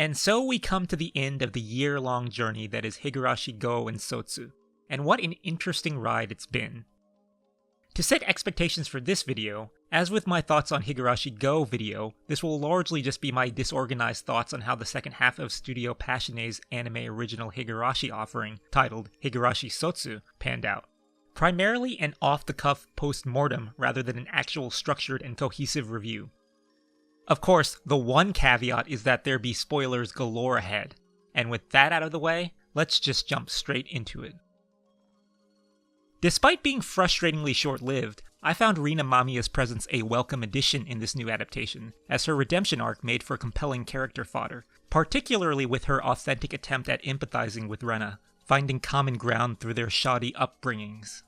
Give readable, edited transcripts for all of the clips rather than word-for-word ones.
And so we come to the end of the year-long journey that is Higurashi Go and Sotsu, and what an interesting ride it's been. To set expectations for this video, as with my thoughts on Higurashi Go video, this will largely just be my disorganized thoughts on how the second half of Studio Passioné's anime original Higurashi offering, titled Higurashi Sotsu, panned out. Primarily an off-the-cuff post-mortem rather than an actual structured and cohesive review. Of course, the one caveat is that there be spoilers galore ahead, and with that out of the way, let's just jump straight into it. Despite being frustratingly short-lived, I found Rina Mamiya's presence a welcome addition in this new adaptation, as her redemption arc made for compelling character fodder, particularly with her authentic attempt at empathizing with Rena, finding common ground through their shoddy upbringings.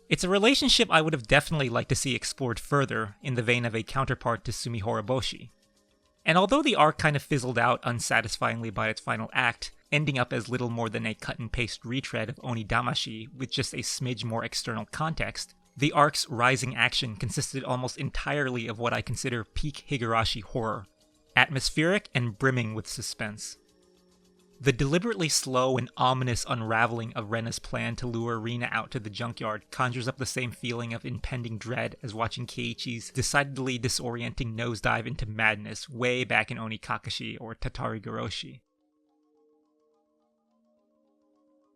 It's a relationship I would have definitely liked to see explored further, in the vein of a counterpart to Sumi Horoboshi. And although the arc kind of fizzled out unsatisfyingly by its final act, ending up as little more than a cut-and-paste retread of Oni Damashi with just a smidge more external context, the arc's rising action consisted almost entirely of what I consider peak Higurashi horror, atmospheric and brimming with suspense. The deliberately slow and ominous unraveling of Rena's plan to lure Rina out to the junkyard conjures up the same feeling of impending dread as watching Keiichi's decidedly disorienting nosedive into madness way back in Oni Kakashi or Tatari Goroshi.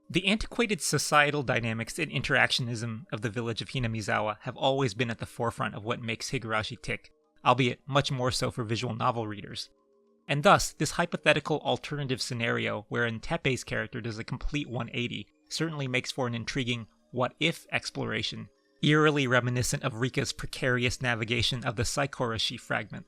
The antiquated societal dynamics and interactionism of the village of Hinamizawa have always been at the forefront of what makes Higurashi tick, albeit much more so for visual novel readers. And thus, this hypothetical alternative scenario wherein Teppei's character does a complete 180 certainly makes for an intriguing what-if exploration, eerily reminiscent of Rika's precarious navigation of the Saikoroshi fragment.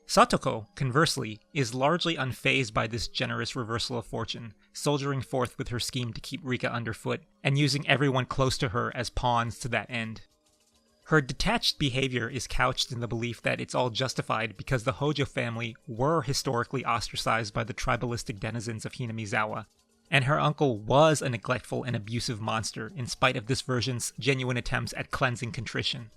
Satoko, conversely, is largely unfazed by this generous reversal of fortune, soldiering forth with her scheme to keep Rika underfoot, and using everyone close to her as pawns to that end. Her detached behavior is couched in the belief that it's all justified because the Hojo family were historically ostracized by the tribalistic denizens of Hinamizawa, and her uncle was a neglectful and abusive monster in spite of this version's genuine attempts at cleansing contrition.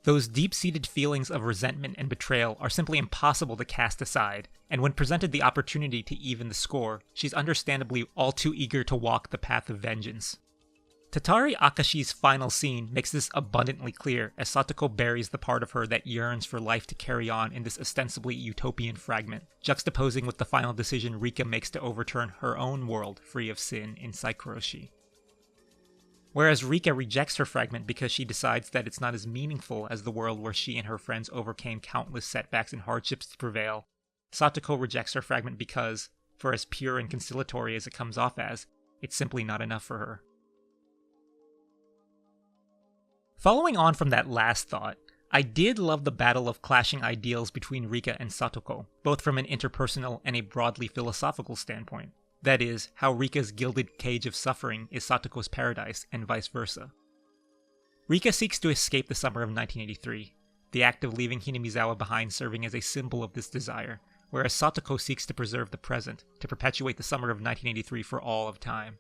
Those deep-seated feelings of resentment and betrayal are simply impossible to cast aside, and when presented the opportunity to even the score, she's understandably all too eager to walk the path of vengeance. Tatari Akashi's final scene makes this abundantly clear as Satoko buries the part of her that yearns for life to carry on in this ostensibly utopian fragment, juxtaposing with the final decision Rika makes to overturn her own world free of sin in Saikoroshi. Whereas Rika rejects her fragment because she decides that it's not as meaningful as the world where she and her friends overcame countless setbacks and hardships to prevail, Satoko rejects her fragment because, for as pure and conciliatory as it comes off as, it's simply not enough for her. Following on from that last thought, I did love the battle of clashing ideals between Rika and Satoko, both from an interpersonal and a broadly philosophical standpoint. That is, how Rika's gilded cage of suffering is Satoko's paradise, and vice versa. Rika seeks to escape the summer of 1983, the act of leaving Hinamizawa behind serving as a symbol of this desire, whereas Satoko seeks to preserve the present, to perpetuate the summer of 1983 for all of time.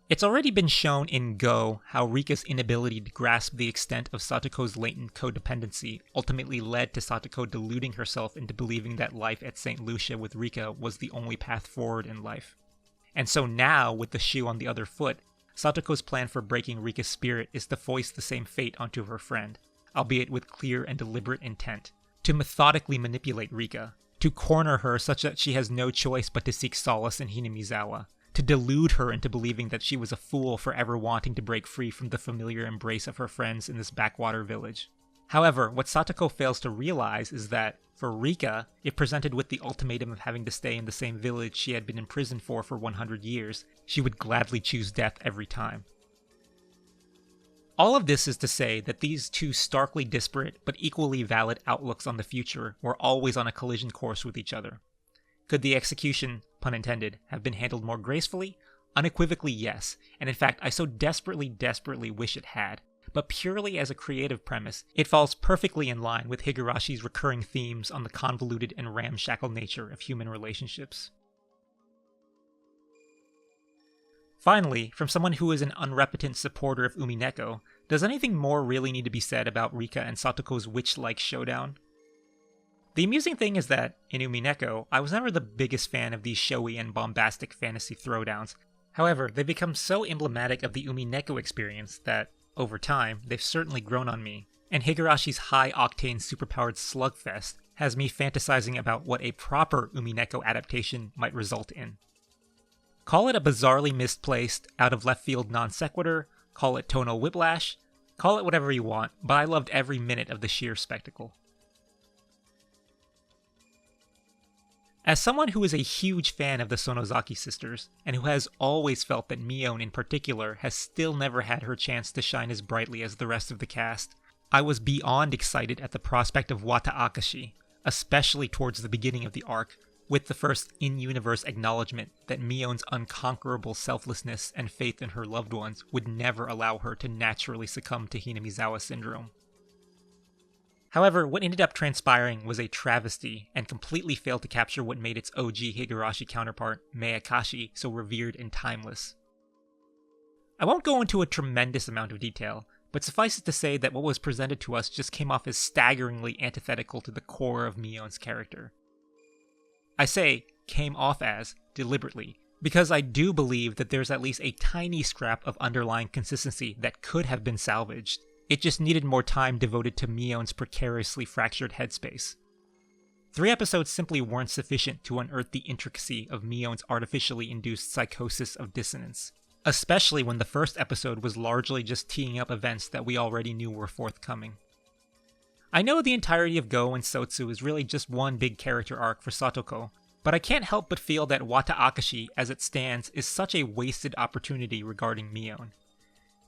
It's already been shown in Go how Rika's inability to grasp the extent of Satoko's latent codependency ultimately led to Satoko deluding herself into believing that life at St. Lucia with Rika was the only path forward in life. And so now, with the shoe on the other foot, Satoko's plan for breaking Rika's spirit is to foist the same fate onto her friend, albeit with clear and deliberate intent, to methodically manipulate Rika, to corner her such that she has no choice but to seek solace in Hinamizawa, to delude her into believing that she was a fool for ever wanting to break free from the familiar embrace of her friends in this backwater village. However, what Satoko fails to realize is that, for Rika, if presented with the ultimatum of having to stay in the same village she had been imprisoned for 100 years, she would gladly choose death every time. All of this is to say that these two starkly disparate but equally valid outlooks on the future were always on a collision course with each other. Could the execution, pun intended, have been handled more gracefully? Unequivocally yes, and in fact I so desperately wish it had. But purely as a creative premise, it falls perfectly in line with Higurashi's recurring themes on the convoluted and ramshackle nature of human relationships. Finally, from someone who is an unrepentant supporter of Umineko, does anything more really need to be said about Rika and Satoko's witch-like showdown? The amusing thing is that, in Umineko, I was never the biggest fan of these showy and bombastic fantasy throwdowns. However, they've become so emblematic of the Umineko experience that, over time, they've certainly grown on me, and Higurashi's high-octane superpowered slugfest has me fantasizing about what a proper Umineko adaptation might result in. Call it a bizarrely misplaced, out-of-left-field non-sequitur, call it tonal whiplash, call it whatever you want, but I loved every minute of the sheer spectacle. As someone who is a huge fan of the Sonozaki sisters, and who has always felt that Mion in particular has still never had her chance to shine as brightly as the rest of the cast, I was beyond excited at the prospect of Wata Akashi, especially towards the beginning of the arc, with the first in-universe acknowledgement that Mion's unconquerable selflessness and faith in her loved ones would never allow her to naturally succumb to Hinamizawa syndrome. However, what ended up transpiring was a travesty and completely failed to capture what made its OG Higurashi counterpart, Meikashi, so revered and timeless. I won't go into a tremendous amount of detail, but suffice it to say that what was presented to us just came off as staggeringly antithetical to the core of Mion's character. I say came off as deliberately, because I do believe that there's at least a tiny scrap of underlying consistency that could have been salvaged. It just needed more time devoted to Mion's precariously fractured headspace. 3 episodes simply weren't sufficient to unearth the intricacy of Mion's artificially induced psychosis of dissonance, especially when the first episode was largely just teeing up events that we already knew were forthcoming. I know the entirety of Go and Sotsu is really just one big character arc for Satoko, but I can't help but feel that Wata Akashi, as it stands, is such a wasted opportunity regarding Mion.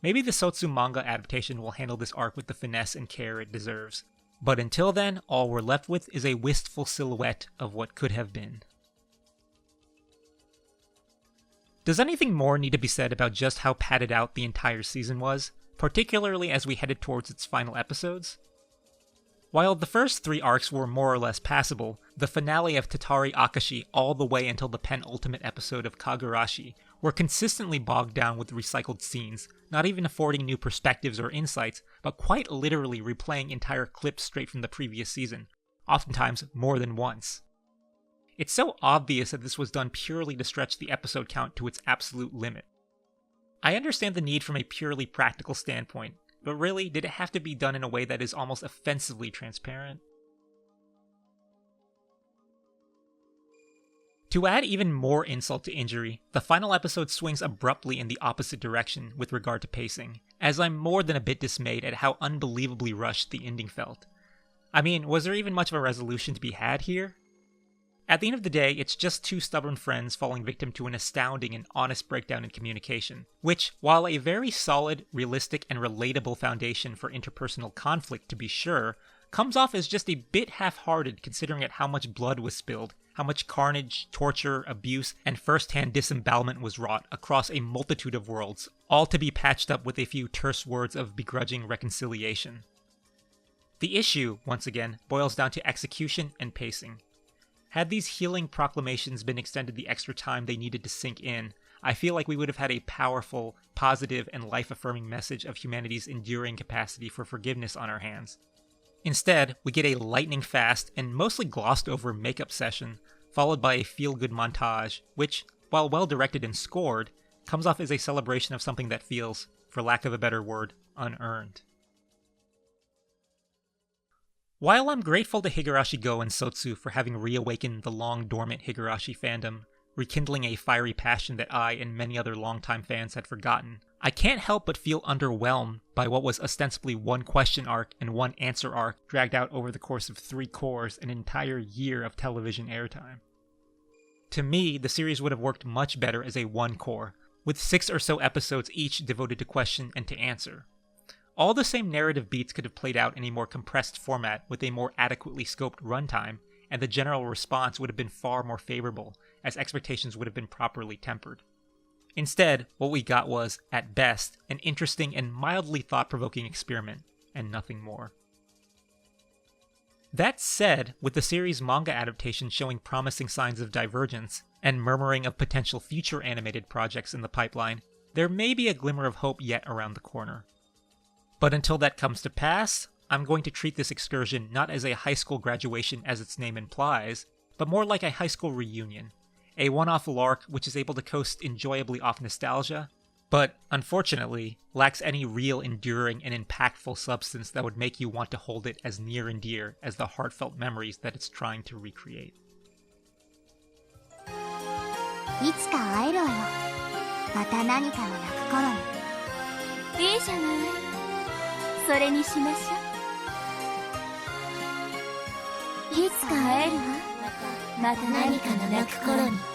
Maybe the Sotsu manga adaptation will handle this arc with the finesse and care it deserves, but until then, all we're left with is a wistful silhouette of what could have been. Does anything more need to be said about just how padded out the entire season was, particularly as we headed towards its final episodes? While the first 3 arcs were more or less passable, the finale of Tatari Akashi all the way until the penultimate episode of Kagurashi were consistently bogged down with recycled scenes, not even affording new perspectives or insights, but quite literally replaying entire clips straight from the previous season, oftentimes more than once. It's so obvious that this was done purely to stretch the episode count to its absolute limit. I understand the need from a purely practical standpoint, but really, did it have to be done in a way that is almost offensively transparent? To add even more insult to injury, the final episode swings abruptly in the opposite direction with regard to pacing, as I'm more than a bit dismayed at how unbelievably rushed the ending felt. I mean, was there even much of a resolution to be had here? At the end of the day, it's just 2 stubborn friends falling victim to an astounding and honest breakdown in communication, which, while a very solid, realistic, and relatable foundation for interpersonal conflict to be sure, comes off as just a bit half-hearted considering at how much blood was spilled, how much carnage, torture, abuse, and first-hand disembowelment was wrought across a multitude of worlds, all to be patched up with a few terse words of begrudging reconciliation. The issue, once again, boils down to execution and pacing. Had these healing proclamations been extended the extra time they needed to sink in, I feel like we would have had a powerful, positive, and life-affirming message of humanity's enduring capacity for forgiveness on our hands. Instead, we get a lightning-fast and mostly glossed-over makeup session, followed by a feel-good montage, which, while well-directed and scored, comes off as a celebration of something that feels, for lack of a better word, unearned. While I'm grateful to Higurashi Go and Sotsu for having reawakened the long-dormant Higurashi fandom, rekindling a fiery passion that I and many other longtime fans had forgotten, I can't help but feel underwhelmed by what was ostensibly one question arc and one answer arc dragged out over the course of 3 cores and an entire year of television airtime. To me, the series would have worked much better as a 1 core, with 6 or so episodes each devoted to question and to answer. All the same narrative beats could have played out in a more compressed format with a more adequately scoped runtime, and the general response would have been far more favorable, as expectations would have been properly tempered. Instead, what we got was, at best, an interesting and mildly thought-provoking experiment, and nothing more. That said, with the series' manga adaptation showing promising signs of divergence, and murmuring of potential future animated projects in the pipeline, there may be a glimmer of hope yet around the corner. But until that comes to pass, I'm going to treat this excursion not as a high school graduation as its name implies, but more like a high school reunion. A one-off lark which is able to coast enjoyably off nostalgia, but, unfortunately, lacks any real enduring and impactful substance that would make you want to hold it as near and dear as the heartfelt memories that it's trying to recreate. いつか会えるわよ。また何かの泣く頃に。いいじゃない。それにしましょう。いつか会えるわ。また何かの泣く頃に。